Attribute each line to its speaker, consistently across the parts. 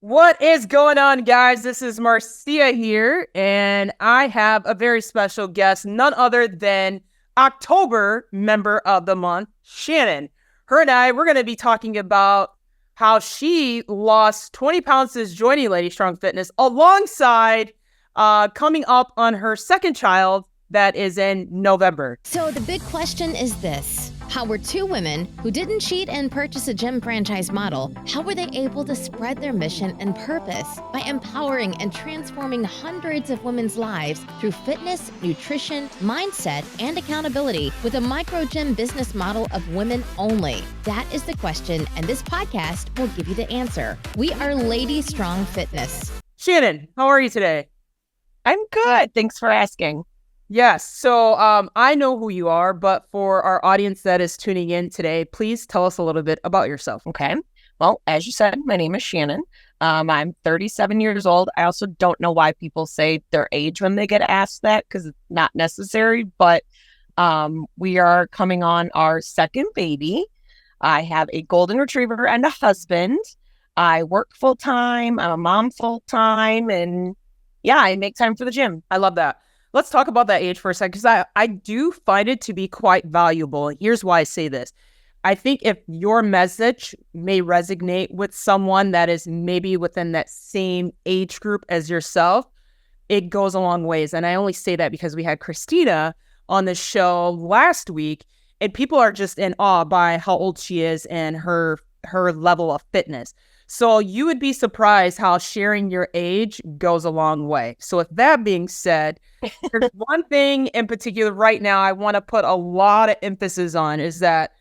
Speaker 1: What is going on, guys? This is Marcia here, and I have a very special guest, none other than October member of the month, Shannon. Her and we're going to be talking about how she lost 20 pounds since joining Lady Strong Fitness, alongside coming up on her second child that is in November.
Speaker 2: So the big question is this. How were two women who didn't cheat and purchase a gym franchise model, how were they able to spread their mission and purpose by empowering and transforming hundreds of women's lives through fitness, nutrition, mindset, and accountability with a micro gym business model of women only? That is the question, and this podcast will give you the answer. We are Lady Strong Fitness.
Speaker 1: Shannon, how are you today?
Speaker 3: I'm good. Thanks for asking.
Speaker 1: Yes. So I know who you are, but for our audience that is tuning in today, please tell us a little bit about yourself.
Speaker 3: Okay. Well, as you said, my name is Shannon. I'm 37 years old. I also don't know why people say their age when they get asked that, because it's not necessary, but we are coming on our second baby. I have a golden retriever and a husband. I work full time. I'm a mom full time. And yeah, I make time for the gym.
Speaker 1: I love that. Let's talk about that age for a second, because I do find it to be quite valuable. Here's why I say this. I think if your message may resonate with someone that is maybe within that same age group as yourself, it goes a long ways. And I only say that because we had Christina on the show last week, and people are just in awe by how old she is and her level of fitness. So you would be surprised how sharing your age goes a long way. So with that being said, there's one thing in particular right now I want to put a lot of emphasis on is that,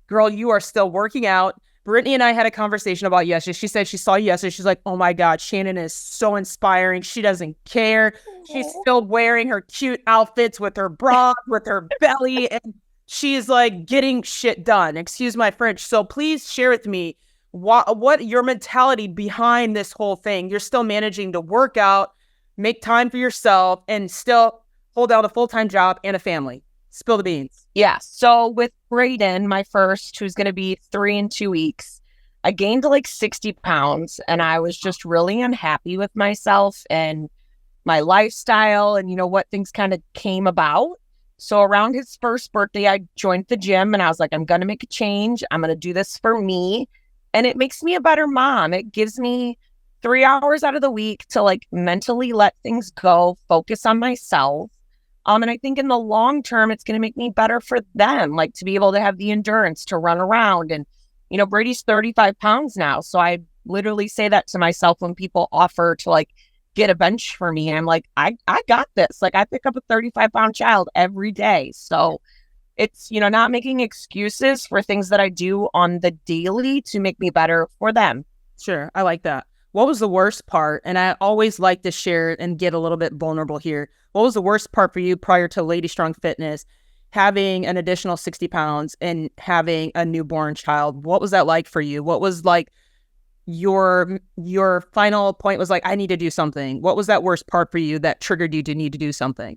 Speaker 1: girl, you are still working out. Brittany and I had a conversation about yesterday. She said she saw you yesterday. She's like, oh my God, Shannon is so inspiring. She doesn't care. She's still wearing her cute outfits with her bra, with her belly, and she's like getting shit done. Excuse my French. So please share with me what your mentality behind this whole thing. You're still managing to work out, make time for yourself, and still hold down a full-time job and a family. Spill the beans.
Speaker 3: Yeah. So with Brayden, my first, who's going to be 3 in 2 weeks, I gained like 60 pounds and I was just really unhappy with myself and my lifestyle and, what things kind of came about. So around his first birthday, I joined the gym and I was like, I'm going to make a change. I'm going to do this for me. And it makes me a better mom. It gives me 3 hours out of the week to like mentally let things go, focus on myself. And I think in the long term, it's going to make me better for them, like to be able to have the endurance to run around. And, Brady's 35 pounds now. So I literally say that to myself when people offer to like get a bench for me. And I'm like, I got this. Like I pick up a 35-pound child every day. So it's, not making excuses for things that I do on the daily to make me better for them.
Speaker 1: Sure. I like that. What was the worst part? And I always like to share and get a little bit vulnerable here. What was the worst part for you prior to Lady Strong Fitness, having an additional 60 pounds and having a newborn child? What was that like for you? What was like your final point was like, I need to do something? What was that worst part for you that triggered you to need to do something?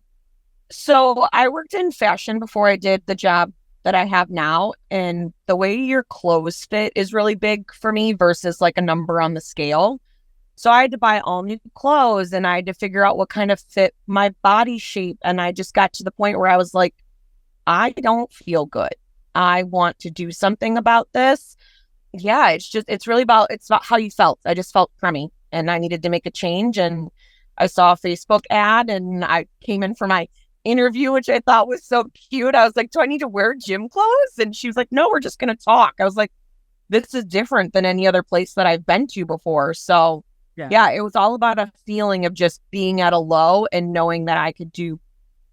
Speaker 3: So I worked in fashion before I did the job that I have now. And the way your clothes fit is really big for me versus like a number on the scale. So I had to buy all new clothes and I had to figure out what kind of fit my body shape. And I just got to the point where I was like, I don't feel good. I want to do something about this. Yeah, it's about how you felt. I just felt crummy and I needed to make a change. And I saw a Facebook ad and I came in for my interview, which I thought was so cute. I was like, do I need to wear gym clothes? And she was like, no, we're just going to talk. I was like, this is different than any other place that I've been to before. So yeah, it was all about a feeling of just being at a low and knowing that I could do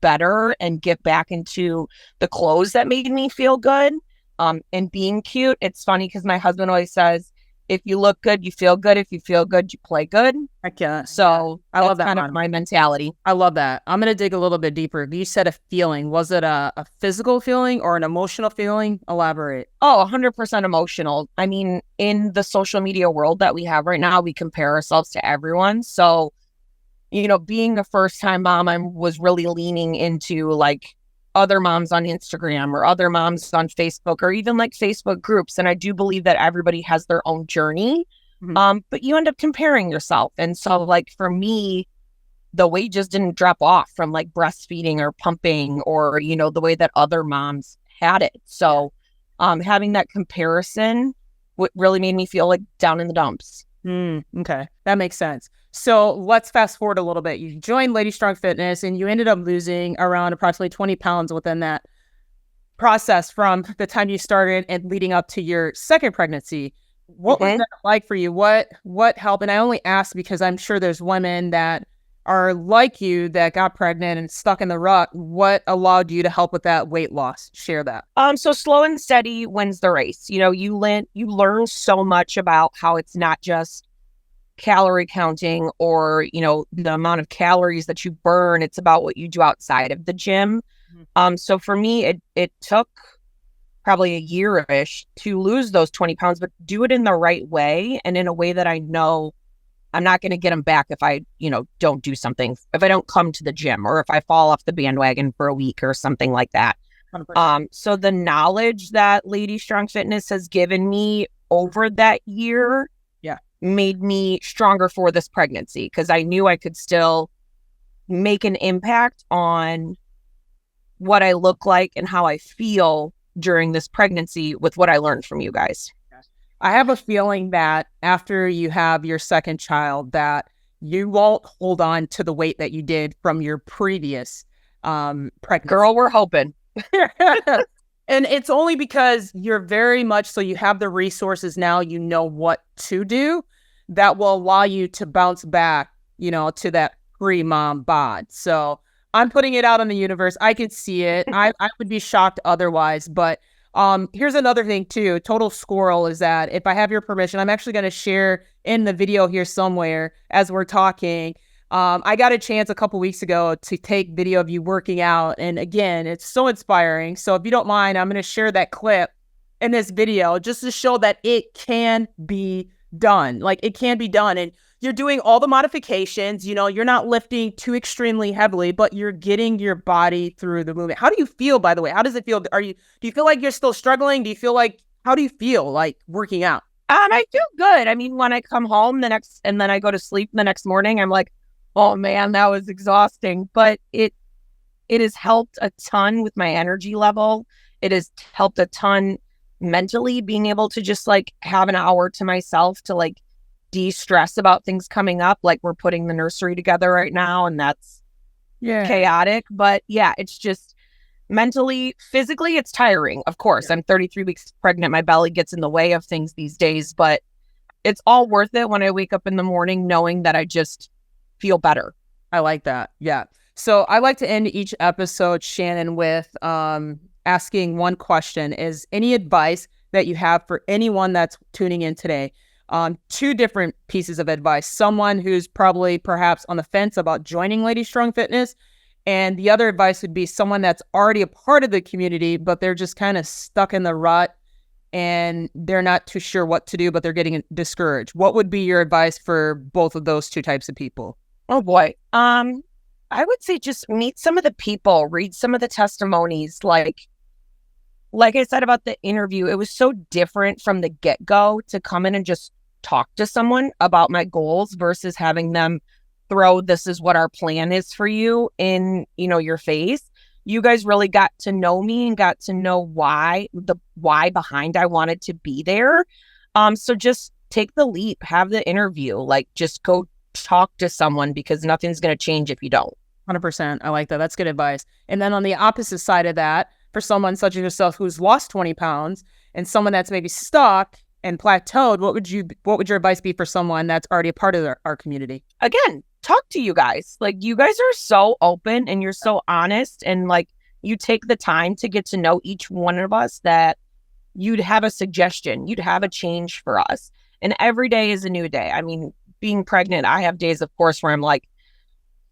Speaker 3: better and get back into the clothes that made me feel good. And being cute. It's funny because my husband always says, if you look good, you feel good. If you feel good, you play good.
Speaker 1: Heck yeah.
Speaker 3: So
Speaker 1: I love that
Speaker 3: kind of my mentality.
Speaker 1: I love that. I'm going to dig a little bit deeper. You said a feeling. Was it a physical feeling or an emotional feeling? Elaborate.
Speaker 3: Oh, 100% emotional. I mean, in the social media world that we have right now, we compare ourselves to everyone. So, being a first-time mom, I was really leaning into like other moms on Instagram or other moms on Facebook or even like Facebook groups. And I do believe that everybody has their own journey. But you end up comparing yourself. And so like for me, the weight just didn't drop off from like breastfeeding or pumping or, you know, the way that other moms had it. So having that comparison really made me feel like down in the dumps.
Speaker 1: Okay, that makes sense. So let's fast forward a little bit. You joined Lady Strong Fitness and you ended up losing around approximately 20 pounds within that process from the time you started and leading up to your second pregnancy. What was that like for you? What helped? And I only ask because I'm sure there's women that are like you that got pregnant and stuck in the rut. What allowed you to help with that weight loss? Share that.
Speaker 3: So slow and steady wins the race. You know, you learn so much about how it's not just calorie counting or, you know, the amount of calories that you burn. It's about what you do outside of the gym. So for me, it took probably a year-ish to lose those 20 pounds, but do it in the right way and in a way that I know I'm not going to get them back if I, you know, don't do something, if I don't come to the gym or if I fall off the bandwagon for a week or something like that.
Speaker 1: 100%.
Speaker 3: So the knowledge that Lady Strong Fitness has given me over that year made me stronger for this pregnancy because I knew I could still make an impact on what I look like and how I feel during this pregnancy with what I learned from you guys.
Speaker 1: I have a feeling that after you have your second child that you won't hold on to the weight that you did from your previous pregnancy.
Speaker 3: Girl, we're hoping.
Speaker 1: And it's only because you're very much so you have the resources now, you know what to do that will allow you to bounce back, you know, to that pre-mom bod. So I'm putting it out in the universe. I could see it. I would be shocked otherwise. But here's another thing too, total squirrel, is that if I have your permission, I'm actually going to share in the video here somewhere as we're talking. I got a chance a couple weeks ago to take video of you working out. And again, it's so inspiring. So if you don't mind, I'm going to share that clip in this video just to show that it can be done. Like it can be done. And you're doing all the modifications, you know, you're not lifting too extremely heavily, but you're getting your body through the movement. How do you feel, by the way? How does it feel? Do you feel like you're still struggling? How do you feel like working out?
Speaker 3: I feel good. I mean, when I come home and then I go to sleep the next morning, I'm like, oh man, that was exhausting. But it has helped a ton with my energy level. It has helped a ton mentally, being able to just like have an hour to myself to like de-stress about things coming up. Like we're putting the nursery together right now and that's chaotic. But yeah, it's just mentally, physically, it's tiring. Of course, I'm 33 weeks pregnant. My belly gets in the way of things these days, but it's all worth it when I wake up in the morning knowing that I just feel better.
Speaker 1: I like that. Yeah. So I like to end each episode, Shannon, with asking one question. Is any advice that you have for anyone that's tuning in today? Two different pieces of advice. Someone who's probably perhaps on the fence about joining Lady Strong Fitness. And the other advice would be someone that's already a part of the community, but they're just kind of stuck in the rut and they're not too sure what to do, but they're getting discouraged. What would be your advice for both of those two types of people?
Speaker 3: Oh boy. I would say just meet some of the people, read some of the testimonies. Like I said about the interview, it was so different from the get-go to come in and just talk to someone about my goals versus having them throw this is what our plan is for you in, you know, your face. You guys really got to know me and got to know why behind I wanted to be there. So just take the leap, have the interview, like just go talk to someone because nothing's going to change if you don't.
Speaker 1: 100%. I like that. That's good advice. And then on the opposite side of that, for someone such as yourself who's lost 20 pounds and someone that's maybe stuck and plateaued, what would your advice be for someone that's already a part of our community?
Speaker 3: Again, talk to you guys. Like you guys are so open and you're so honest and like you take the time to get to know each one of us that you'd have a suggestion, you'd have a change for us. And every day is a new day. I mean, being pregnant, I have days, of course, where I'm like,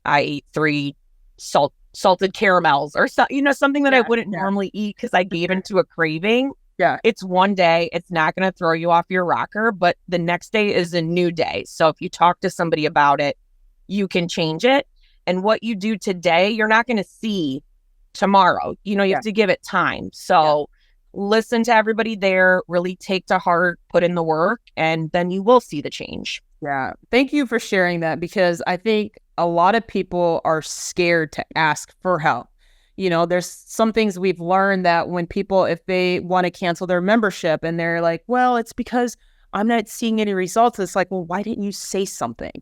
Speaker 3: I eat 3 salted caramels or so, you know, something that I wouldn't normally eat because I gave into a craving.
Speaker 1: Yeah.
Speaker 3: It's one day. It's not going to throw you off your rocker, but the next day is a new day. So if you talk to somebody about it, you can change it. And what you do today, you're not going to see tomorrow. You know, you have to give it time. So listen to everybody there, really take to heart, put in the work, and then you will see the change.
Speaker 1: Yeah. Thank you for sharing that, because I think a lot of people are scared to ask for help. There's some things we've learned that when people, if they want to cancel their membership and they're like, well, it's because I'm not seeing any results. It's like, well, why didn't you say something?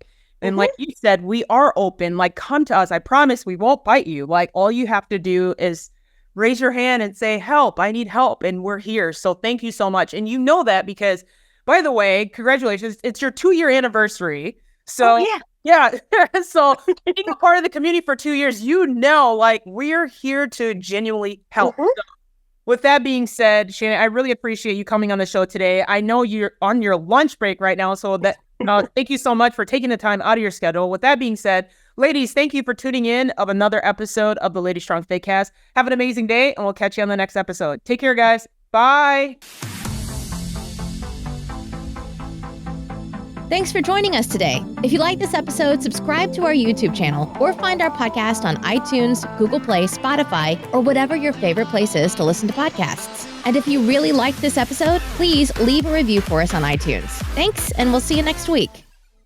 Speaker 1: And like you said, we are open. Like, come to us. I promise we won't bite you. Like, all you have to do is raise your hand and say, help, I need help. And we're here. So thank you so much. And you know that because, by the way, congratulations. It's your 2-year anniversary. So yeah. So being a part of the community for 2 years, like, we're here to genuinely help. So, with that being said, Shannon, I really appreciate you coming on the show today. I know you're on your lunch break right now, so that thank you so much for taking the time out of your schedule. With that being said, ladies, thank you for tuning in of another episode of the Lady Strong Fakecast. Have an amazing day, and we'll catch you on the next episode. Take care, guys. Bye.
Speaker 2: Thanks for joining us today. If you like this episode, subscribe to our YouTube channel or find our podcast on iTunes, Google Play, Spotify, or whatever your favorite place is to listen to podcasts. And if you really liked this episode, please leave a review for us on iTunes. Thanks, and we'll see you next week.